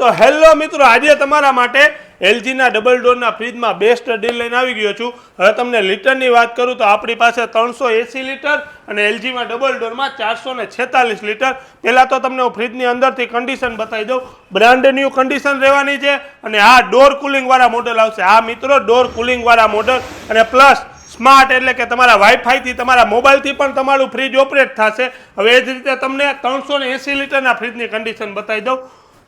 તો હેલો મિત્રો, આજે તમારા માટે એલજીના ડબલ ડોરના ફ્રીજમાં બેસ્ટ ડીલ લઈને આવી ગયો છું। હવે તમને લીટરની વાત કરું તો આપણી પાસે 380 લીટર અને એલજીમાં ડબલ ડોરમાં 446 લીટર। પહેલાં તો તમને હું ફ્રીજની અંદરથી કન્ડિશન બતાવી દઉં। બ્રાન્ડ ન્યૂ કન્ડિશન રહેવાની છે અને આ ડોર કુલિંગવાળા મોડલ આવશે। આ મિત્રો ડોર કુલિંગવાળા મોડલ અને પ્લસ સ્માર્ટ એટલે કે તમારા વાઈફાઈથી તમારા મોબાઈલથી પણ તમારું ફ્રીજ ઓપરેટ થશે। હવે એ જ રીતે તમને 380 લીટરના ફ્રીજની કન્ડિશન બતાવી દઉં।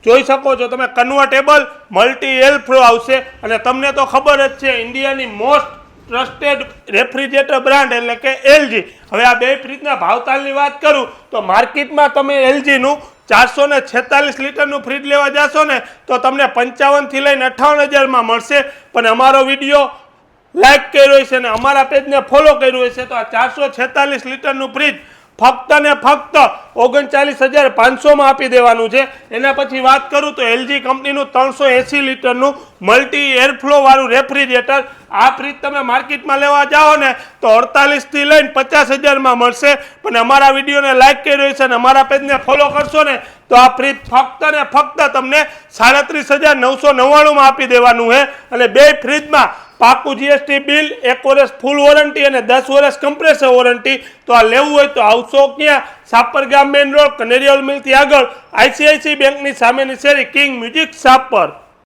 જોઈ શકો છો તમે, કન્વર્ટેબલ મલ્ટી એર ફ્લો આવશે અને તમને તો ખબર જ છે ઇન્ડિયાની મોસ્ટ ટ્રસ્ટેડ રેફ્રિજરેટર બ્રાન્ડ એટલે કે એલજી। હવે આ બે ફ્રીજના ભાવતાલની વાત કરું તો માર્કેટમાં તમે એલજીનું 446 લીટરનું ફ્રીજ લેવા જશો ને તો તમને 55 થી લઈને 58,000માં મળશે। પણ અમારો વિડીયો લાઈક કર્યો હશે ને અમારા પેજને ફોલો કર્યું હશે તો આ 446 લીટરનું ફ્રીજ ફક્ત ને ફક્ત 39,500માં આપી દેવાનું છે। એના પછી વાત કરું તો એલજી કંપનીનું 380 લીટરનું મલ્ટી એરફ્લો વાળું રેફ્રિજરેટર। આ ફ્રીજ તમે માર્કેટમાં લેવા જાઓ ને તો 48 થી લઈને 50,000માં મળશે। પણ અમારા વિડીયોને લાઈક કર્યો છે અને અમારા પેજને ફોલો કરશો ને તો આ ફ્રીજ ફક્ત ને ફક્ત તમને 37,999માં આપી દેવાનું છે। અને બે ફ્રીજમાં પાકું જીએસટી બિલ, 1 વર્ષ ફૂલ વોરંટી અને 10 વર્ષ કમ્પ્રેસર વોરંટી। તો આ લેવું હોય તો આવશો ક્યાં? સાપરગામ મેઇન રોડ, કનેરિયલ મિલથી આગળ, આઈસીઆઈસી બેંકની સામેની શેરી, કિંગ મ્યુઝિક શોપ પર।